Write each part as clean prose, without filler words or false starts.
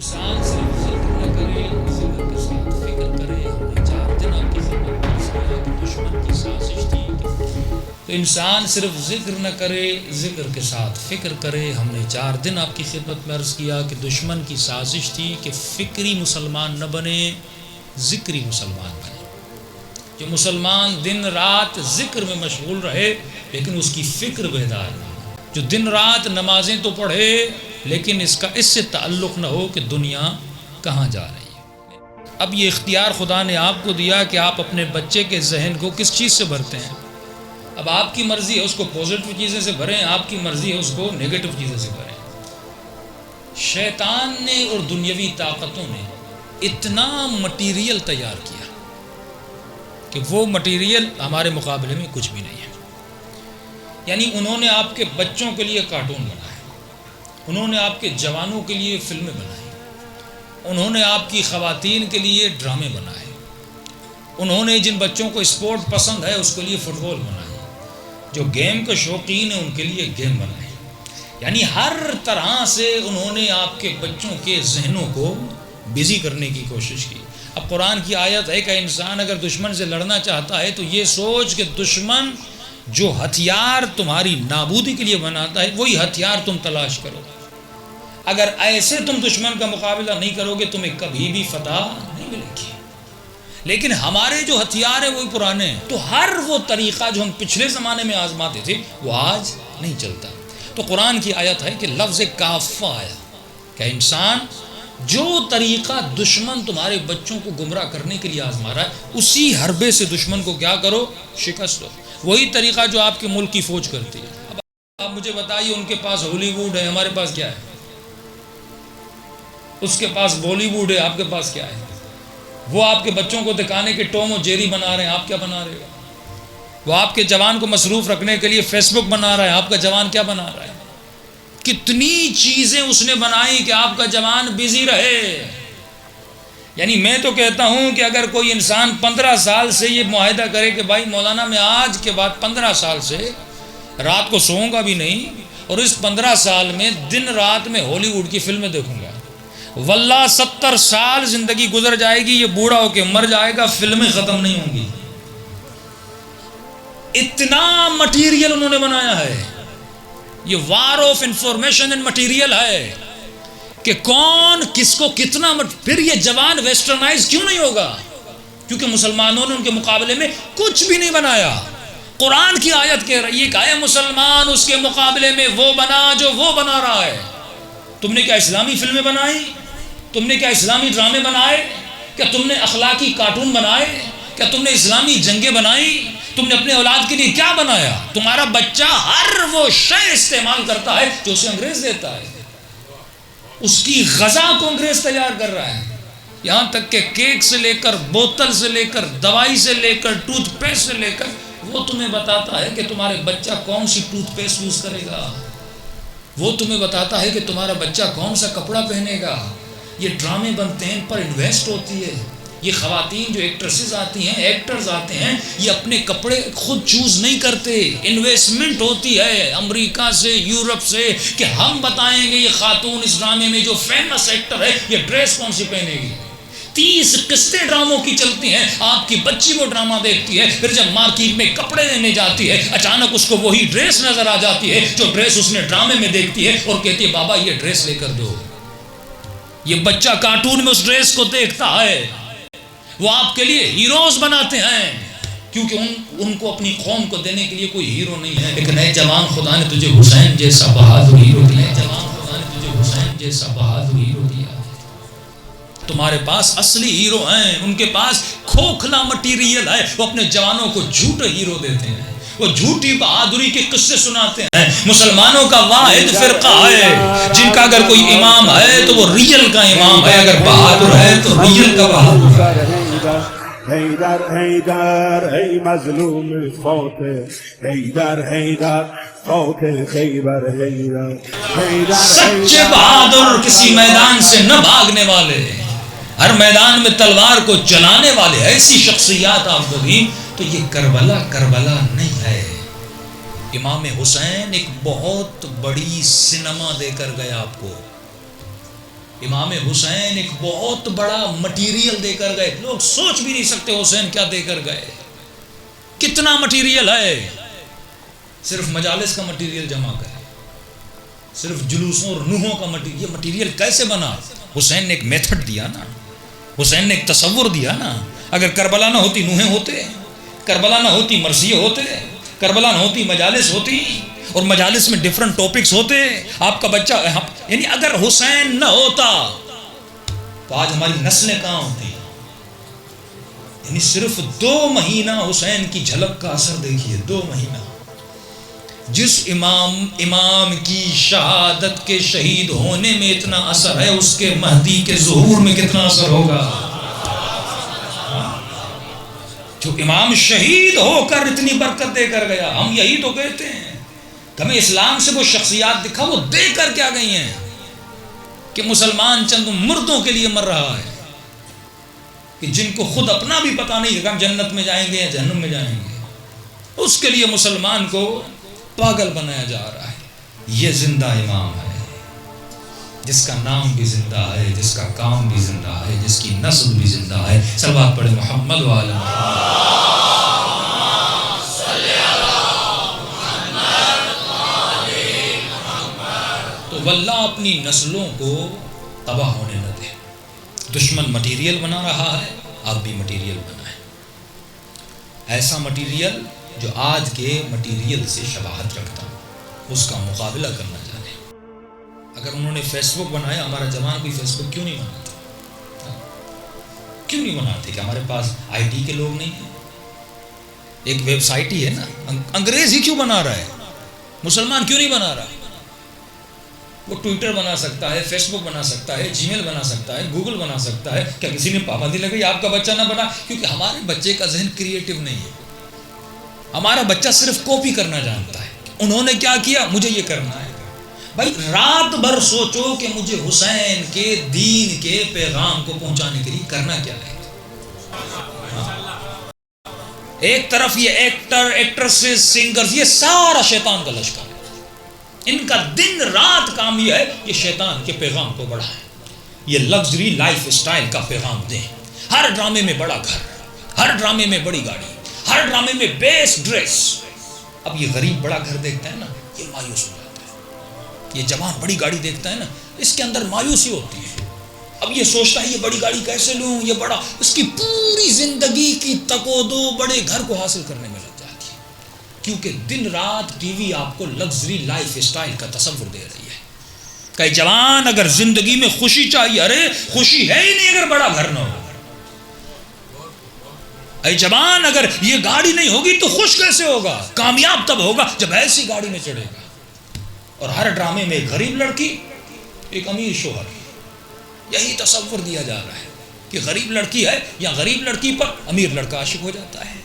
انسان صرف ذکر نہ کرے، ذکر کے ساتھ فکر کرے. ہم نے 4 دن آپ کی خدمت میں عرض کیا کہ دشمن کی سازش تھی. تو انسان صرف ذکر نہ کرے، ذکر کے ساتھ فکر کرے. ہم نے 4 دن آپ کی خدمت میں عرض کیا کہ دشمن کی سازش تھی کہ فکری مسلمان نہ بنے، ذکری مسلمان بنے. جو مسلمان دن رات ذکر میں مشغول رہے لیکن اس کی فکر بیدار نہ ہو. جو دن رات نمازیں تو پڑھے لیکن اس سے تعلق نہ ہو کہ دنیا کہاں جا رہی ہے. اب یہ اختیار خدا نے آپ کو دیا کہ آپ اپنے بچے کے ذہن کو کس چیز سے بھرتے ہیں. اب آپ کی مرضی ہے اس کو پازیٹیو چیزیں سے بھریں، آپ کی مرضی ہے اس کو نیگیٹو چیزیں سے بھریں. شیطان نے اور دنیاوی طاقتوں نے اتنا مٹیریل تیار کیا کہ وہ مٹیریل ہمارے مقابلے میں کچھ بھی نہیں ہے. یعنی انہوں نے آپ کے بچوں کے لیے کارٹون بنائے، انہوں نے آپ کے جوانوں کے لیے فلمیں بنائی، انہوں نے آپ کی خواتین کے لیے ڈرامے بنائے، انہوں نے جن بچوں کو اسپورٹ پسند ہے اس کے لیے فٹ بال بنائے، جو گیم کے شوقین ہیں ان کے لیے گیم بنائے. یعنی ہر طرح سے انہوں نے آپ کے بچوں کے ذہنوں کو بزی کرنے کی کوشش کی. اب قرآن کی آیت ہے کہ انسان اگر دشمن سے لڑنا چاہتا ہے تو یہ سوچ کہ دشمن جو ہتھیار تمہاری نابودی کے لیے بناتا ہے وہی ہتھیار تم تلاش کرو. اگر ایسے تم دشمن کا مقابلہ نہیں کرو گے تمہیں کبھی بھی فتح نہیں ملے گی. لیکن ہمارے جو ہتھیار ہیں وہی پرانے ہیں، تو ہر وہ طریقہ جو ہم پچھلے زمانے میں آزماتے تھے وہ آج نہیں چلتا. تو قرآن کی آیت ہے کہ لفظ کافہ آیا کہ انسان جو طریقہ دشمن تمہارے بچوں کو گمراہ کرنے کے لیے آزما رہا ہے اسی حربے سے دشمن کو کیا کرو، شکست دو. وہی طریقہ جو آپ کے ملک کی فوج کرتی ہے. اب آپ مجھے بتائیے، ان کے پاس ہالی ووڈ ہے، ہمارے پاس کیا ہے؟ اس کے پاس بالی ووڈ ہے، آپ کے پاس کیا ہے؟ وہ آپ کے بچوں کو دکھانے کے ٹوم و جیری بنا رہے ہیں، آپ کیا بنا رہے ہو؟ وہ آپ کے جوان کو مصروف رکھنے کے لیے فیس بک بنا رہا ہے، آپ کا جوان کیا بنا رہا ہے؟ کتنی چیزیں اس نے بنائی کہ آپ کا جوان بزی رہے. یعنی میں تو کہتا ہوں کہ اگر کوئی انسان 15 سال سے یہ معاہدہ کرے کہ بھائی مولانا میں آج کے بعد 15 سال سے رات کو سوؤں گا بھی نہیں اور اس 15 سال میں دن رات میں ہالی ووڈ کی فلمیں دیکھوں گا، واللہ 70 سال زندگی گزر جائے گی، یہ بوڑھا ہو کے مر جائے گا، فلمیں ختم نہیں ہوں گی. اتنا مٹیریل انہوں نے بنایا ہے. یہ war of information and material ہے کہ کون کس کو کتنا پھر یہ جوان ویسٹرنائز کیوں نہیں ہوگا؟ کیونکہ مسلمانوں نے ان کے مقابلے میں کچھ بھی نہیں بنایا. قرآن کی آیت کہہ رہی ہے کہ اے مسلمان اس کے مقابلے میں وہ بنا جو وہ بنا رہا ہے. تم نے کیا اسلامی فلمیں بنائی؟ تم نے کیا اسلامی ڈرامے بنائے؟ کیا تم نے اخلاقی کارٹون بنائے؟ کیا تم نے اسلامی جنگیں بنائی؟ تم نے اپنے اولاد کے لیے کیا بنایا؟ تمہارا بچہ ہر وہ شے استعمال کرتا ہے جو اسے انگریز دیتا ہے. اس کی غذا کو انگریز تیار کر رہا ہے، یہاں تک کہ کیک سے لے کر بوتل سے لے کر دوائی سے لے کر ٹوتھ پیسٹ سے لے کر وہ تمہیں بتاتا ہے کہ تمہارے بچہ کون سی ٹوتھ پیسٹ یوز کرے گا، وہ تمہیں بتاتا ہے کہ تمہارا بچہ کون سا کپڑا پہنے گا. یہ ڈرامے بنتے ہیں، ان پر انویسٹ ہوتی ہے. یہ خواتین جو ایکٹریسز آتی ہیں، ایکٹرز آتے ہیں، یہ اپنے کپڑے خود چوز نہیں کرتے، انویسٹمنٹ ہوتی ہے امریکہ سے، یورپ سے، کہ ہم بتائیں گے یہ خاتون اس ڈرامے میں جو فیمس ایکٹر ہے یہ ڈریس کون سی پہنے گی. 30 قسطیں ڈراموں کی چلتی ہیں، آپ کی بچی وہ ڈرامہ دیکھتی ہے، پھر جب مارکیٹ میں کپڑے لینے جاتی ہے اچانک اس کو وہی ڈریس نظر آ جاتی ہے جو ڈریس اس نے ڈرامے میں دیکھتی ہے اور کہتی ہے بابا یہ ڈریس لے کر دو. یہ بچہ کارٹون میں اس ڈریس کو دیکھتا ہے، وہ آپ کے لیے ہیروز بناتے ہیں کیونکہ ان کو اپنی قوم کو دینے کے لیے کوئی ہیرو نہیں ہے. لیکن اے جوان خدا نے تجھے حسین جیسا بہادر ہیرو دیا، جوان خدا نے تجھے حسین جیسا بہادر ہیرو دیا. تمہارے پاس اصلی ہیرو ہیں، ان کے پاس کھوکھلا مٹیریل ہے، وہ اپنے جوانوں کو جھوٹے ہیرو دیتے ہیں، وہ جھوٹی بہادری کے قصے سناتے ہیں. مسلمانوں کا واحد فرقہ ہے جن کا اگر کوئی امام ہے تو وہ ریل کا امام ہے، اگر بہادر ہے تو ریل کا بہادر ہے. حیدر حیدر ای مظلوم فوت حیدر حیدر فوت خیبر حیدر حیدر. سچے بہادر کسی میدان سے نہ بھاگنے والے، ہر میدان میں تلوار کو چلانے والے، ایسی شخصیات آپ کو دی. تو یہ کربلا نہیں ہے. امام حسین ایک بہت بڑی سینما دے کر گیا آپ کو. امام حسین ایک بہت بڑا مٹیریل دے کر گئے. لوگ سوچ بھی نہیں سکتے حسین کیا دے کر گئے. کتنا مٹیریل ہے. صرف مجالس کا مٹیریل جمع کرے, صرف جلوسوں اور نوحوں کا مٹیریل. یہ مٹیریل کیسے بنا؟ حسین نے ایک میتھڈ دیا نا, حسین نے ایک تصور دیا نا. اگر کربلا نہ ہوتی نوحیں ہوتے, کربلا نہ ہوتی مرثیے ہوتے, کربلا نہ ہوتی مجالس ہوتی, اور مجالس میں ڈیفرنٹ ٹاپکس ہوتے. آپ کا بچہ یعنی اگر حسین نہ ہوتا تو آج ہماری نسلیں کہاں ہوتی. یعنی صرف 2 مہینہ حسین کی جھلک کا اثر دیکھیے. 2 مہینہ جس امام کی شہادت کے شہید ہونے میں اتنا اثر ہے, اس کے مہدی کے ظہور میں کتنا اثر ہوگا. جو امام شہید ہو کر اتنی برکت دے کر گیا. ہم یہی تو کہتے ہیں کہ ہمیں اسلام سے وہ شخصیات دکھا, وہ دے کر کیا گئی ہیں کہ مسلمان چند مردوں کے لیے مر رہا ہے کہ جن کو خود اپنا بھی پتہ نہیں کہ ہم جنت میں جائیں گے یا جہنم میں جائیں گے. اس کے لیے مسلمان کو پاگل بنایا جا رہا ہے. یہ زندہ امام ہے, جس کا نام بھی زندہ ہے, جس کا کام بھی زندہ ہے, جس کی نسل بھی زندہ ہے. صلوات پڑھے محمد وعلی تو واللہ اپنی نسلوں کو تباہ ہونے نہ دے. دشمن مٹیریل بنا رہا ہے, آپ بھی مٹیریل بنائیں. ایسا مٹیریل جو آج کے مٹیریل سے شباہت رکھتا ہوں, اس کا مقابلہ کرنا جانے. اگر انہوں نے فیس بک بنایا, ہمارا جوان کوئی فیس بک کیوں نہیں بناتا؟ کیوں نہیں بناتے؟ کہ ہمارے پاس آئی ٹی کے لوگ نہیں ہیں. ایک ویب سائٹ ہی ہے نا, انگریز ہی کیوں بنا رہا ہے, مسلمان کیوں نہیں بنا رہا؟ وہ ٹویٹر بنا سکتا ہے, فیس بک بنا سکتا ہے, جی میل بنا سکتا ہے, گوگل بنا سکتا ہے. کیا کسی نے پابندی لگائی آپ کا بچہ نہ بنا؟ کیونکہ ہمارے بچے کا ذہن کریٹو نہیں ہے. ہمارا بچہ صرف کاپی کرنا جانتا ہے. انہوں نے کیا کیا, مجھے یہ کرنا ہے. بھائی رات بھر سوچو کہ مجھے حسین کے دین کے پیغام کو پہنچانے کے لیے کرنا کیا ہے. ایک طرف یہ ایکٹر, ایکٹریسز, سنگرز, یہ سارا شیطان کا لشکر ہے. ان کا دن رات کام یہ ہے یہ شیطان کے پیغام کو بڑھائیں, یہ لگژری لائف اسٹائل کا پیغام دیں. ہر ڈرامے میں بڑا گھر, ہر ڈرامے میں بڑی گاڑی, ہر ڈرامے میں بیس ڈریس. اب یہ غریب بڑا گھر دیکھتا ہے نا, یہ مایوس ہو جاتا ہے. یہ جوان بڑی گاڑی دیکھتا ہے نا, اس کے اندر مایوسی ہوتی ہے. اب یہ سوچتا ہے یہ بڑی گاڑی کیسے لوں, یہ بڑا, اس کی پوری زندگی کی تک و دو بڑے گھر کو حاصل کرنے میں لگ جاتی ہے. کیونکہ دن رات ٹی وی آپ کو لگژری لائف اسٹائل کا تصور دے رہی ہے. کہ جوان اگر زندگی میں خوشی چاہیے, ارے خوشی ہے ہی نہیں اگر بڑا گھر نہ ہو. اے جوان اگر یہ گاڑی نہیں ہوگی تو خوش کیسے ہوگا؟ کامیاب تب ہوگا جب ایسی گاڑی میں چڑھے گا. اور ہر ڈرامے میں ایک غریب لڑکی, ایک امیر شوہر, یہی تصور دیا جا رہا ہے کہ غریب لڑکی ہے یا غریب لڑکی پر امیر لڑکا عاشق ہو جاتا ہے.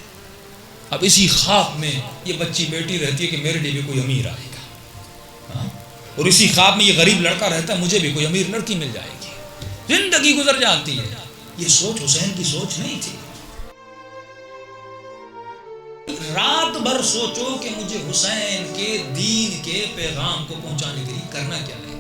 اب اسی خواب میں یہ بچی بیٹی رہتی ہے کہ میرے لیے بھی کوئی امیر آئے گا, اور اسی خواب میں یہ غریب لڑکا رہتا ہے مجھے بھی کوئی امیر لڑکی مل جائے گی. زندگی گزر جاتی ہے. یہ سوچ حسین کی سوچ نہیں تھی. رات بھر سوچو کہ مجھے حسین کے دین کے پیغام کو پہنچانے کے لیے کرنا کیا ہے.